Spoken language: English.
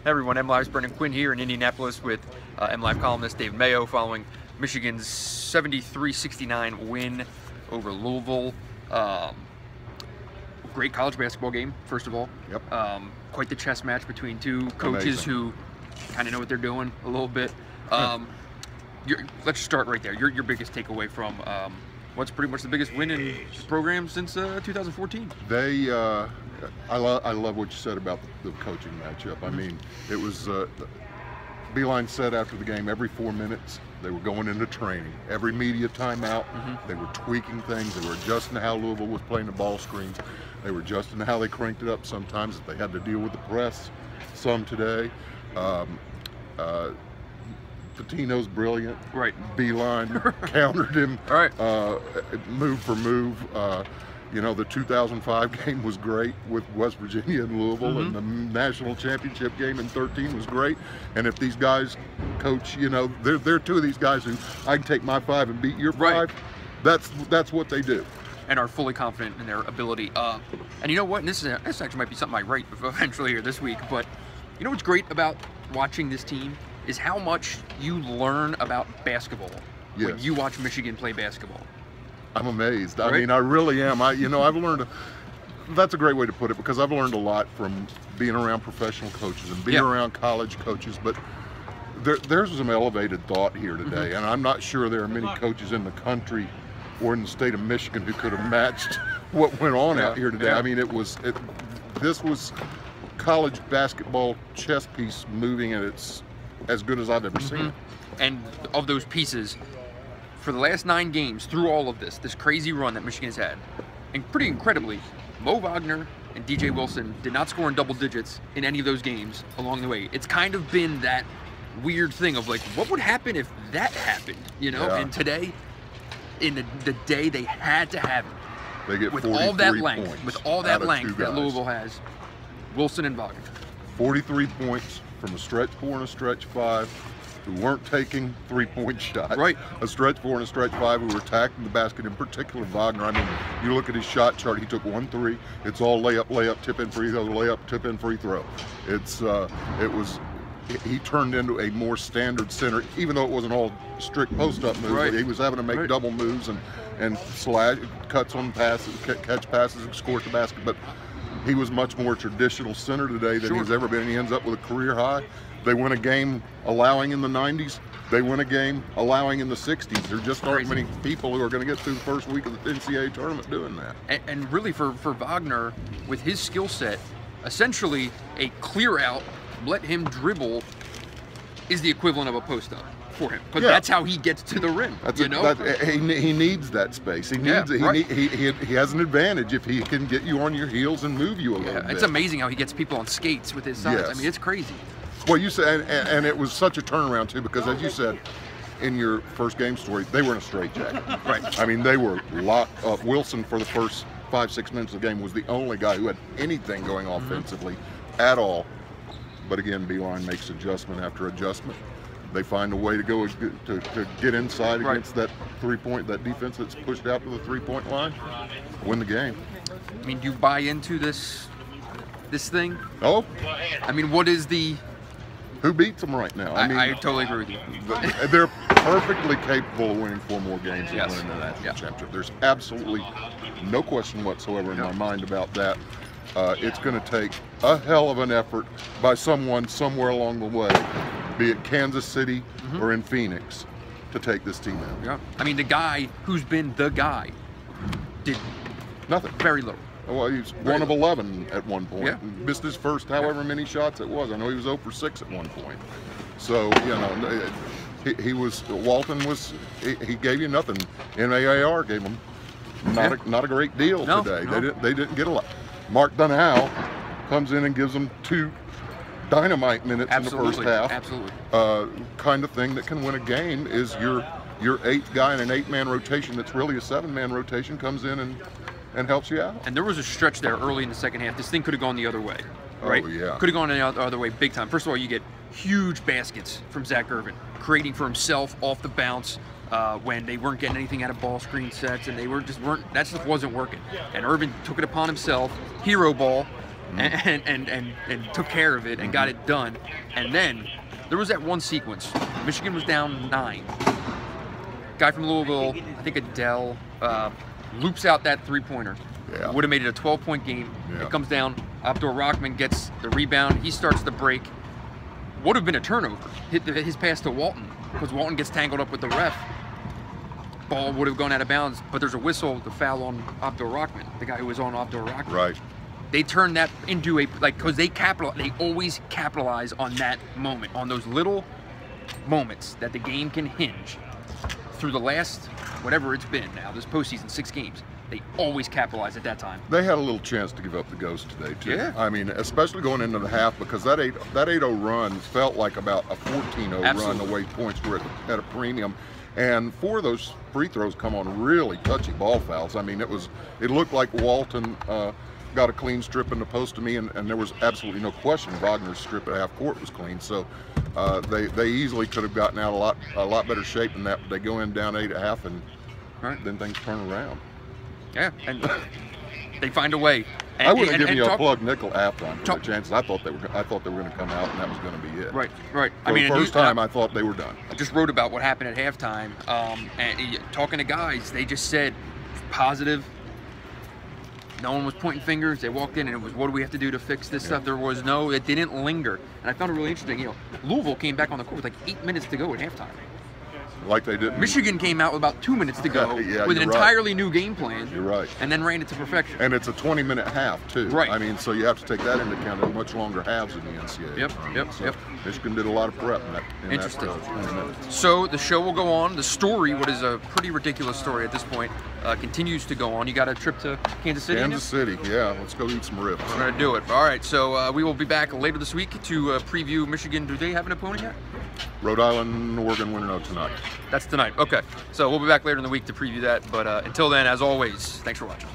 Hey everyone, MLive's Brendan Quinn here in Indianapolis with MLive columnist Dave Mayo following Michigan's 73-69 win over Louisville. Great college basketball game, first of all. Yep. Quite the chess match between two coaches who kind of know what they're doing a little bit. Let's start right there. Your biggest takeaway from what's pretty much the biggest win in the program since 2014? I love what you said about the coaching matchup. I mean, it was Beeline said after the game, every 4 minutes they were going into training. Every media timeout, they were tweaking things. They were adjusting to how Louisville was playing the ball screens. They were adjusting to how they cranked it up sometimes if they had to deal with the press some today. Patino's brilliant. Right. Beeline countered him. Right. Move for move. You know, the 2005 game was great with West Virginia and Louisville, and the national championship game in 13 was great. And if these guys coach, you know, they're two of these guys who I can take my 5 and beat your 5. That's what they do. And are fully confident in their ability. And you know what? And this actually might be something I write eventually here this week. But you know what's great about watching this team is how much you learn about basketball when you watch Michigan play basketball. I'm amazed. I mean, I really am. I've learned. That's a great way to put it, because I've learned a lot from being around professional coaches and being around college coaches. But there's some elevated thought here today, and I'm not sure there are many coaches in the country or in the state of Michigan who could have matched what went on out here today. I mean, this was college basketball chess piece moving, and it's as good as I've ever seen it. And of those pieces, for the last 9 games, through all of this crazy run that Michigan's had, and pretty incredibly, Mo Wagner and DJ Wilson did not score in double digits in any of those games along the way. It's kind of been that weird thing of like, what would happen if that happened, you know? And today, in the day they had to have it, they get with all that length, points with all that length that Louisville has, Wilson and Wagner. 43 points from a stretch 4 and a stretch 5. Who weren't taking 3-point shots. Right. A stretch 4 and a stretch 5 who were attacking the basket, in particular Wagner. I mean, you look at his shot chart, he took 1 3. It's all layup, tip in, free throw, layup, tip in, free throw. He turned into a more standard center, even though it wasn't all strict post-up moves. He was having to make double moves and slash, cuts on passes, catch passes, and score at the basket. But he was much more traditional center today than he's ever been. He ends up with a career high. They win a game allowing in the 90s. They win a game allowing in the 60s. There just aren't many people who are going to get through the first week of the NCAA tournament doing that. And really for Wagner, with his skill set, essentially a clear out, let him dribble is the equivalent of a post up for him. Because that's how he gets to the rim. He needs that space. He needs he has an advantage if he can get you on your heels and move you a little bit. It's amazing how he gets people on skates with his size. I mean, it's crazy. Well, you said, and it was such a turnaround too, because as you said in your first game story, they were in a straitjacket. I mean, they were locked up. Wilson, for the first 5-6 minutes of the game, was the only guy who had anything going offensively at all. But again, Beeline makes adjustment after adjustment. They find a way to go to get inside against that 3-point, that defense that's pushed out to the 3-point line, win the game. I mean, do you buy into this thing? Oh, I mean, what is the? Who beats them right now? I mean, I totally agree with you. They're perfectly capable of winning 4 more games and winning the national championship. There's absolutely no question whatsoever in my mind about that. It's going to take a hell of an effort by someone somewhere along the way, be it Kansas City or in Phoenix, to take this team out. Yeah. I mean, the guy who's been the guy did nothing. Very little. Well, he was 1 of 11 at one point. Missed his first however many shots it was. I know he was 0 for 6 at one point. So, you know, Walton he gave you nothing. NAAR gave him not a great deal today. They didn't get a lot. Mark Dunhow comes in and gives them 2 dynamite minutes in the first half. Absolutely. Kind of thing that can win a game is your 8th guy in an 8-man rotation that's really a 7-man rotation comes in and helps you out. And there was a stretch there early in the second half. This thing could have gone the other way, right? Oh, yeah. Could have gone the other way big time. First of all, you get huge baskets from Zach Irvin, creating for himself off the bounce when they weren't getting anything out of ball screen sets, and that stuff wasn't working. And Irvin took it upon himself, hero ball, and took care of it and got it done. And then there was that one sequence. Michigan was down 9. Guy from Louisville, I think Adele, loops out that 3-pointer. Yeah. Would have made it a 12-point game. Yeah. It comes down. Abdur Rahman gets the rebound. He starts the break. Would have been a turnover. His pass to Walton, because Walton gets tangled up with the ref. Ball would have gone out of bounds, but there's a whistle, the foul on Abdur Rahman, the guy who was on Abdur Rahman. Right. They turned that into a, because they always capitalize on that moment, on those little moments that the game can hinge. Through the last, whatever it's been now, this postseason, 6 games, they always capitalize at that time. They had a little chance to give up the ghost today, too. Yeah. I mean, especially going into the half, because that 8-0 run felt like about a 14-0 run, the way points were at a premium. And 4 of those free throws come on really touchy ball fouls. I mean, it looked like Walton got a clean strip in the post to me, and there was absolutely no question Wagner's strip at half court was clean. So they easily could have gotten out a lot better shape than that. But they go in down 8 at half, and then things turn around. Yeah, and they find a way. And, I would have given you a plug nickel halftime for the chances. I thought they were going to come out, and that was going to be it. Right. For the first time, I thought they were done. I just wrote about what happened at halftime, and talking to guys, they just said positive. No one was pointing fingers. They walked in, and it was, what do we have to do to fix this stuff? There was it didn't linger. And I found it really interesting. You know, Louisville came back on the court with like 8 minutes to go at halftime. Like they did. Michigan came out with about 2 minutes to go with an entirely new game plan. You're right. And then ran it to perfection. And it's a 20-minute half, too. Right. I mean, so you have to take that into account. There are much longer halves in the NCAA. Yep. Michigan did a lot of prep in that Interesting. 20 minutes. So the show will go on. The story, what is a pretty ridiculous story at this point, continues to go on. You got a trip to Kansas City? Kansas City, yeah. Let's go eat some ribs. We're going to do it. All right, so we will be back later this week to preview Michigan. Do they have an opponent yet? Rhode Island, Oregon, winner tonight. That's tonight. Okay. So we'll be back later in the week to preview that. But until then, as always, thanks for watching.